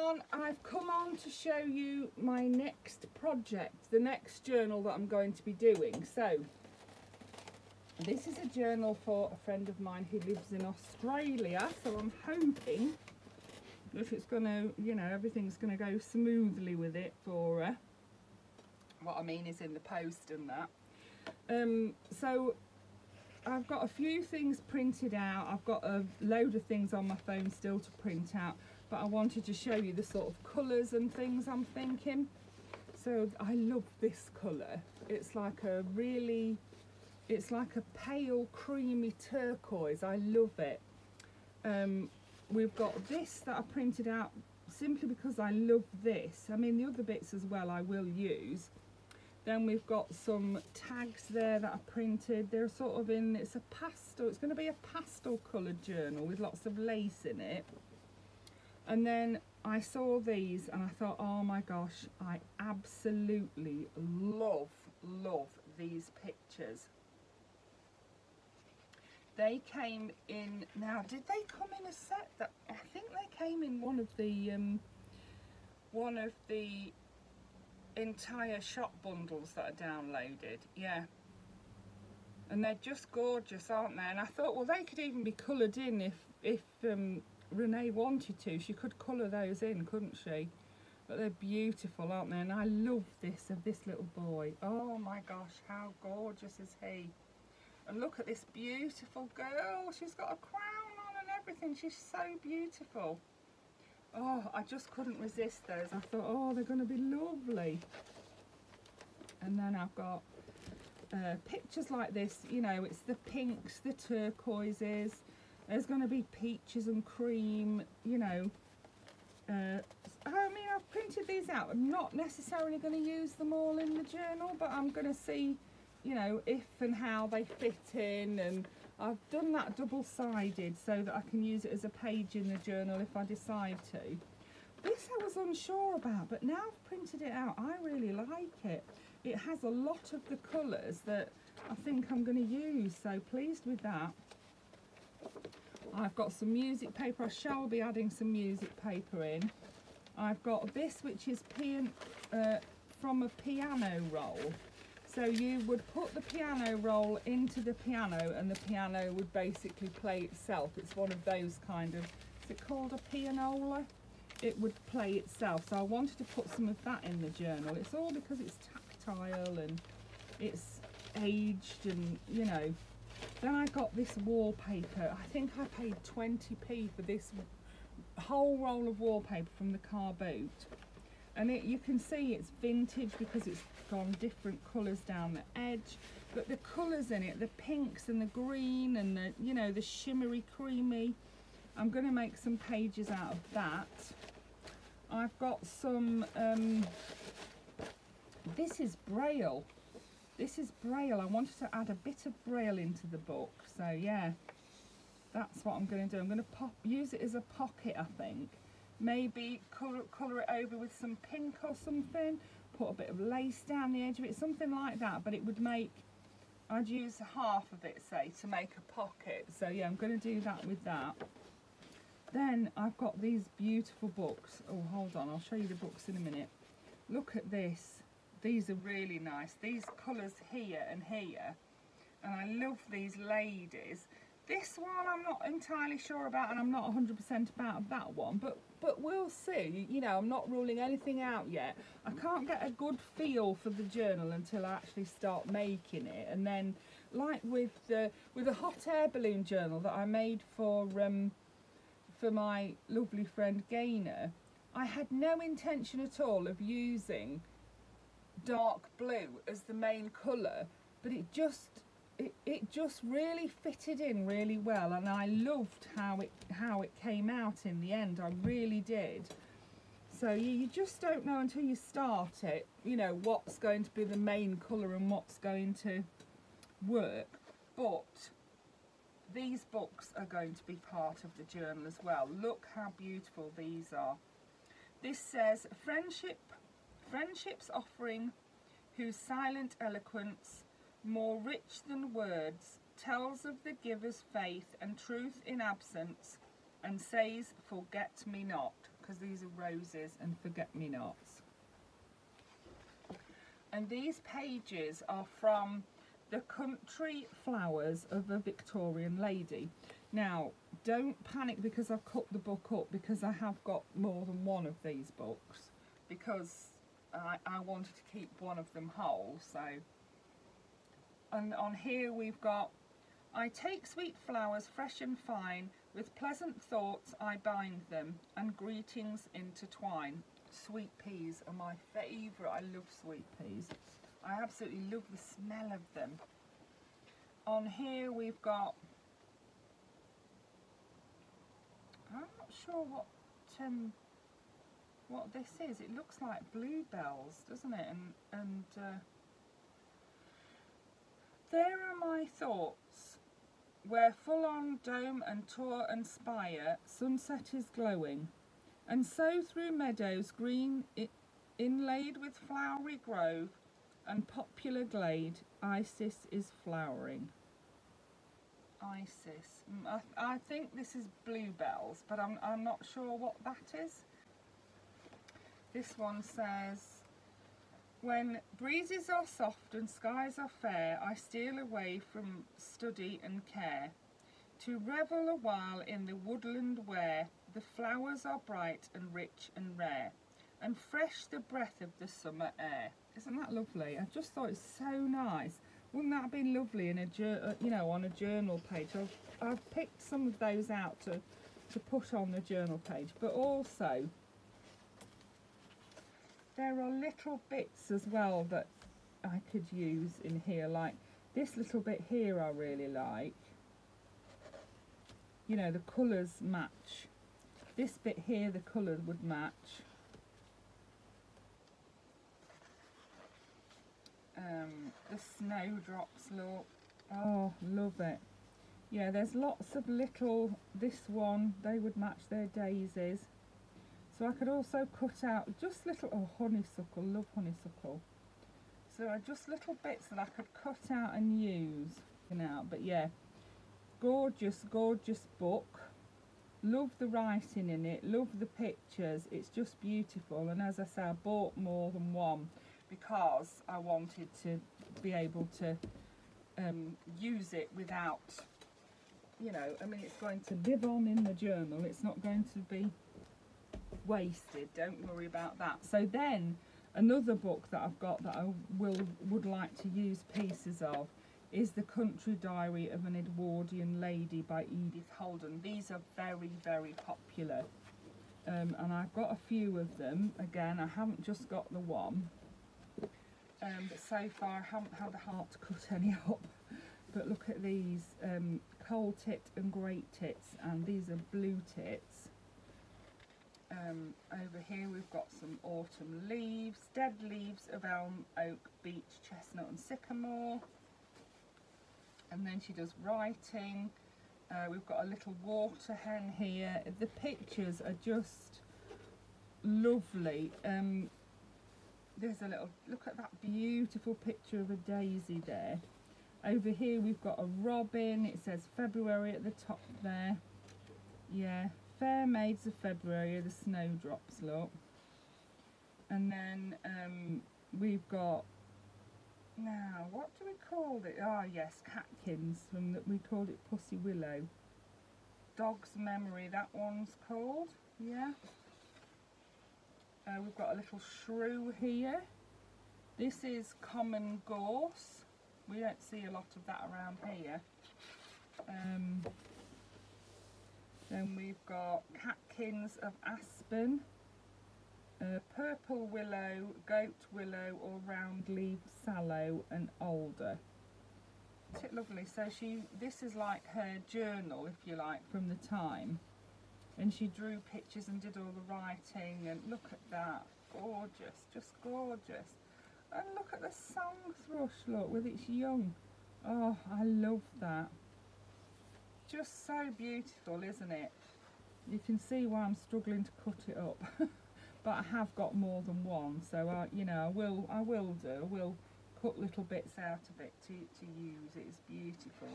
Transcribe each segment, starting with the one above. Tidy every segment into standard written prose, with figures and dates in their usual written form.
everyone, I've come on to show you my next project, the next journal that I'm going to be doing. So this is a journal for a friend of mine who lives in Australia, so I'm hoping that it's going to, you know, everything's going to go smoothly with it for her. What I mean is in the post and that. So I've got a few things printed out. I've got a load of things on my phone still to print out, but I wanted to show you the sort of colours and things I'm thinking. So I love this colour. It's like a really, it's like a pale creamy turquoise. I love it. We've got this that I printed out simply because I love this. I mean, the other bits as well I will use. Then we've got some tags there that I printed. They're sort of in, it's a pastel, it's going to be a pastel coloured journal with lots of lace in it. And then I saw these and I thought, oh my gosh, I absolutely love these pictures. They came in, now did they come in a set? That I think they came in one of the entire shop bundles that are downloaded, yeah. And they're just gorgeous, aren't they? And I thought, well, they could even be coloured in if Renee wanted to. She could colour those in, couldn't she? But they're beautiful, aren't they? And I love this of this little boy. Oh my gosh, how gorgeous is he? And look at this beautiful girl. She's got a crown on and everything. She's so beautiful. Oh, I just couldn't resist those. I thought, oh, they're going to be lovely. And then I've got pictures like this, you know, it's the pinks, the turquoises. There's going to be peaches and cream, you know. I mean, I've printed these out. I'm not necessarily going to use them all in the journal, but I'm going to see, you know, if and how they fit in. And I've done that double-sided so that I can use it as a page in the journal if I decide to. This I was unsure about, but now I've printed it out, I really like it. It has a lot of the colours that I think I'm going to use, so pleased with that. I've got some music paper. I shall be adding some music paper in. I've got this, which is from a piano roll. So you would put the piano roll into the piano and the piano would basically play itself. It's one of those kind of, is it called a pianola? It would play itself. So I wanted to put some of that in the journal. It's all because it's tactile and it's aged and, you know. Then I got this wallpaper. I think I paid 20p for this whole roll of wallpaper from the car boot. And you can see it's vintage because it's gone different colours down the edge. But the colours in it, the pinks and the green and the, you know, the shimmery creamy. I'm going to make some pages out of that. I've got some, this is Braille. This is Braille. I wanted to add a bit of Braille into the book. So yeah, that's what I'm going to do. I'm going to use it as a pocket, I think. Maybe colour it over with some pink or something. Put a bit of lace down the edge of it, something like that. But it would make, I'd use half of it, say, to make a pocket. So yeah, I'm going to do that with that. Then I've got these beautiful books. Oh, hold on, I'll show you the books in a minute. Look at this. These are really nice. These colours here and here. And I love these ladies. This one I'm not entirely sure about, and I'm not 100% about that one, but we'll see. You know, I'm not ruling anything out yet. I can't get a good feel for the journal until I actually start making it. And then, like with the hot air balloon journal that I made for my lovely friend Gaynor, I had no intention at all of using dark blue as the main colour, but it just really fitted in really well, and I loved how it came out in the end. I really did. So you just don't know until you start it, you know, what's going to be the main colour and what's going to work. But these books are going to be part of the journal as well. Look how beautiful these are. This says, friendships offering whose silent eloquence, more rich than words, tells of the giver's faith and truth in absence, and says, forget me not. because these are roses and forget-me-nots. And these pages are from The Country Flowers of a Victorian Lady. Now, don't panic because I've cut the book up, because I have got more than one of these books, because I wanted to keep one of them whole. So, and on here we've got, I take sweet flowers fresh and fine, with pleasant thoughts I bind them, and greetings intertwine. Sweet peas are my favourite. I love sweet peas. I absolutely love the smell of them. On here we've got, I'm not sure what this is. It looks like bluebells, doesn't it? And there are my thoughts, where full on dome and tor and spire sunset is glowing, and so through meadows green inlaid with flowery grove and popular glade, Isis is flowering. Isis. I think this is bluebells, but I'm not sure what that is. This one says, when breezes are soft and skies are fair, I steal away from study and care, to revel a while in the woodland where the flowers are bright and rich and rare, and fresh the breath of the summer air. Isn't that lovely? I just thought it's so nice. Wouldn't that have been lovely in a on a journal page? I've picked some of those out to put on the journal page, but also there are little bits as well that I could use in here, like this little bit here I really like. You know, the colours match. This bit here, the colours would match. The snowdrops look, oh, love it. Yeah, there's lots of little, this one, they would match their daisies. So I could also cut out just little, oh, honeysuckle, love honeysuckle. So just little bits that I could cut out and use. But yeah, gorgeous, gorgeous book. Love the writing in it, love the pictures, it's just beautiful. And as I say, I bought more than one because I wanted to be able to use it without, you know, I mean, it's going to live on in the journal, it's not going to be wasted, don't worry about that. So then another book that I've got that I would like to use pieces of is The Country Diary of an Edwardian Lady by Edith Holden. These are very, very popular, and I've got a few of them. Again, I haven't just got the one, but so far I haven't had the heart to cut any up. But look at these, coal tit and great tits, and these are blue tits. Over here we've got some autumn leaves, dead leaves of elm, oak, beech, chestnut and sycamore. And then she does writing. We've got a little water hen here. The pictures are just lovely. There's a little, look at that beautiful picture of a daisy there. Over here we've got a robin. It says February at the top there. Yeah, fair maids of February, the snowdrops look. And then we've got, now, what do we call it? Ah, yes, catkins. We called it Pussy Willow. Dog's Memory, that one's called. Yeah. We've got a little shrew here. This is common gorse. We don't see a lot of that around here. Then we've got catkins of aspen. Purple willow, goat willow or round leaf sallow and alder. Isn't it lovely? So this is like her journal, if you like, from the time. And she drew pictures and did all the writing, and look at that. Gorgeous, just gorgeous. And look at the song thrush, look, with its young. Oh, I love that. Just so beautiful, isn't it? You can see why I'm struggling to cut it up. But I have got more than one, so you know, I will cut little bits out of it to use. It's beautiful.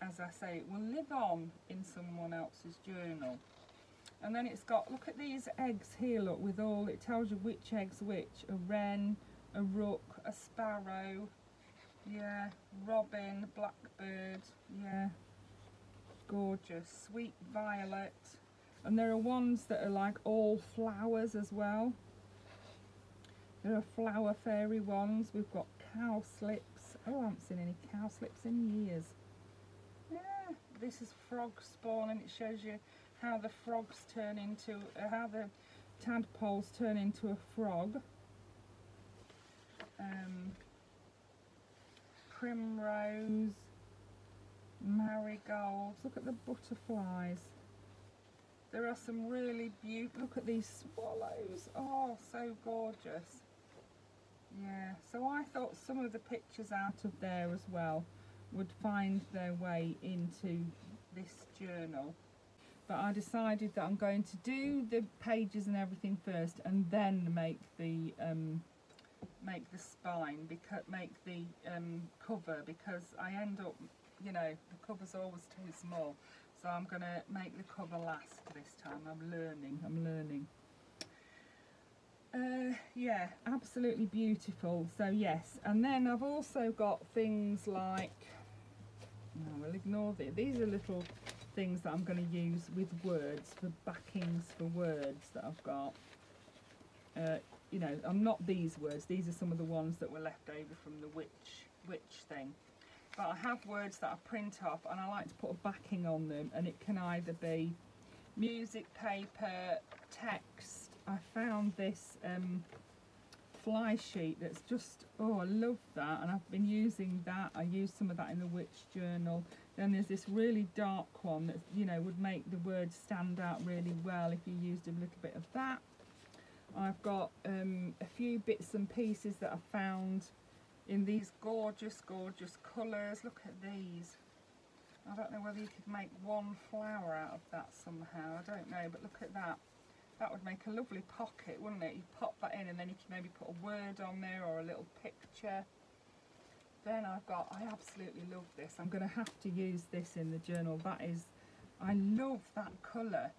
As I say, it will live on in someone else's journal. And then it's got, look at these eggs here, look, with all, it tells you which egg's which. A wren, a rook, a sparrow, yeah, robin, blackbird, yeah, gorgeous. Sweet violet. And there are ones that are like all flowers as well. There are flower fairy ones. We've got cowslips. Oh, I haven't seen any cowslips in years. Yeah, this is frog spawn, and it shows you how the frogs turn into, how the tadpoles turn into a frog. Primrose, marigolds. Look at the butterflies. There are some really beautiful, look at these swallows. Oh, so gorgeous. Yeah, so I thought some of the pictures out of there as well would find their way into this journal. But I decided that I'm going to do the pages and everything first, and then make the spine, because make the cover, because I end up, you know, the cover's always too small. So I'm going to make the cover last this time. I'm learning. Yeah, absolutely beautiful. So yes, and then I've also got things like, no, we'll ignore this. These are little things that I'm going to use with words, for backings for words that I've got. You know, I'm not these words, these are some of the ones that were left over from the witch thing. But I have words that I print off, and I like to put a backing on them, and it can either be music paper, text. I found this fly sheet that's just, oh, I love that, and I've been using that. I used some of that in the witch journal. Then there's this really dark one that, you know, would make the words stand out really well if you used a little bit of that. I've got a few bits and pieces that I found in these gorgeous colours. Look at these. I don't know whether you could make one flower out of that somehow, I don't know, but look at that. That would make a lovely pocket, wouldn't it? You pop that in, and then you can maybe put a word on there or a little picture. Then I've got, I absolutely love this. I'm going to have to use this in the journal. That is, I love that colour.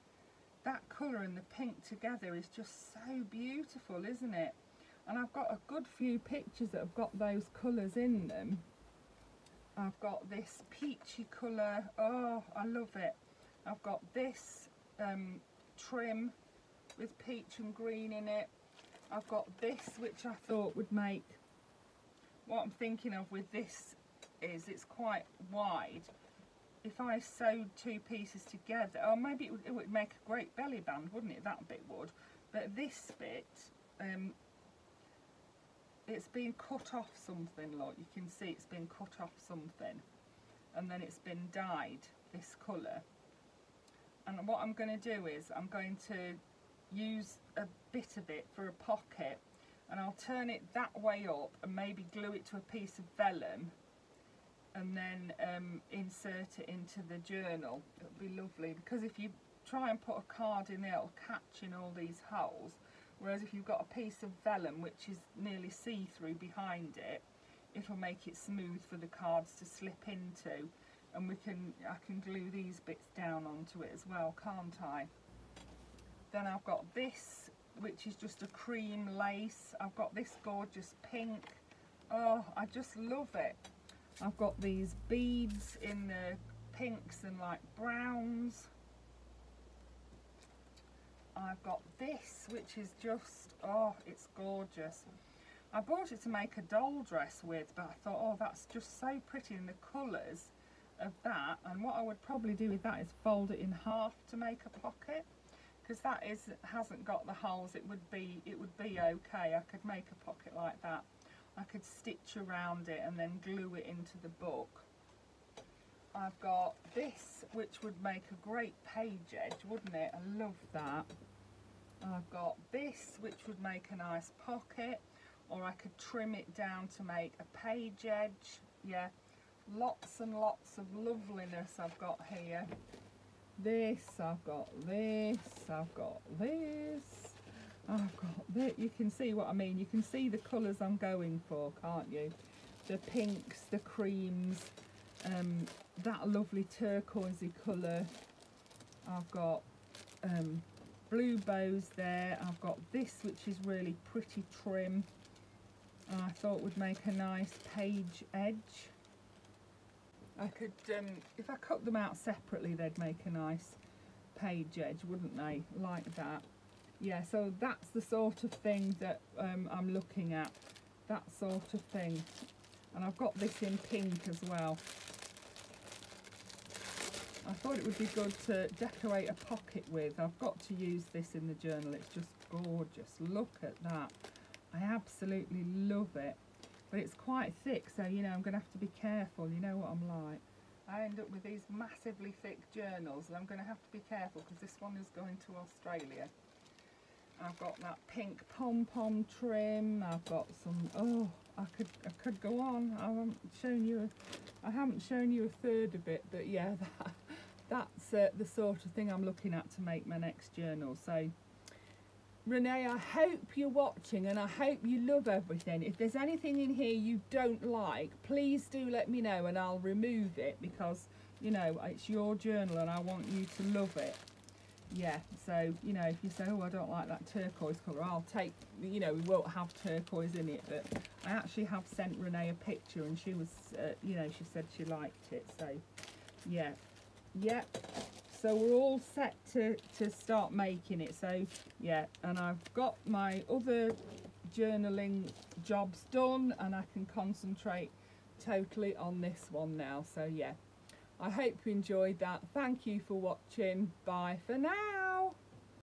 That colour and the pink together is just so beautiful, isn't it? And I've got a good few pictures that have got those colours in them. I've got this peachy colour. Oh, I love it. I've got this trim with peach and green in it. I've got this, which I thought would make, what I'm thinking of with this is it's quite wide. If I sewed two pieces together, or maybe it would make a great belly band, wouldn't it? That bit would. But this bit, it's been cut off something, look, you can see it's been cut off something, and then it's been dyed this colour. And what I'm going to do is I'm going to use a bit of it for a pocket, and I'll turn it that way up and maybe glue it to a piece of vellum, and then insert it into the journal. It'll be lovely, because if you try and put a card in there, it'll catch in all these holes. Whereas if you've got a piece of vellum which is nearly see-through behind it, it'll make it smooth for the cards to slip into, and I can glue these bits down onto it as well, can't I? Then I've got this, which is just a cream lace. I've got this gorgeous pink. Oh, I just love it. I've got these beads in the pinks and like browns. I've got this, which is just, oh, it's gorgeous. I bought it to make a doll dress with, but I thought, oh, that's just so pretty in the colours of that. And what I would probably do with that is fold it in half to make a pocket, because that hasn't got the holes. It would be okay. I could make a pocket like that. I could stitch around it and then glue it into the book. I've got this, which would make a great page edge, wouldn't it? I love that. I've got this, which would make a nice pocket, or I could trim it down to make a page edge. Yeah, lots and lots of loveliness I've got here. This, I've got this, I've got this, I've got this. You can see what I mean. You can see the colours I'm going for, can't you? The pinks, the creams, that lovely turquoisey colour. I've got blue bows there. I've got this, which is really pretty trim, and I thought would make a nice page edge. I could, if I cut them out separately, they'd make a nice page edge, wouldn't they? Like that. Yeah, so that's the sort of thing that I'm looking at. That sort of thing. And I've got this in pink as well. I thought it would be good to decorate a pocket with. I've got to use this in the journal. It's just gorgeous. Look at that. I absolutely love it. But it's quite thick, so, you know, I'm going to have to be careful. You know what I'm like. I end up with these massively thick journals, and I'm going to have to be careful because this one is going to Australia. I've got that pink pom-pom trim. I've got some, oh, I could go on. I haven't shown you a third of it, but yeah, that's the sort of thing I'm looking at to make my next journal. So Renee, I hope you're watching and I hope you love everything. If there's anything in here you don't like, please do let me know and I'll remove it, because, you know, it's your journal and I want you to love it. Yeah, so, you know, if you say, oh, I don't like that turquoise colour, I'll take, you know, we won't have turquoise in it, but I actually have sent Renee a picture and she was, you know, she said she liked it, so, yeah. Yeah, so we're all set to start making it, so, yeah, and I've got my other journaling jobs done and I can concentrate totally on this one now, so, yeah. I hope you enjoyed that. Thank you for watching. Bye for now.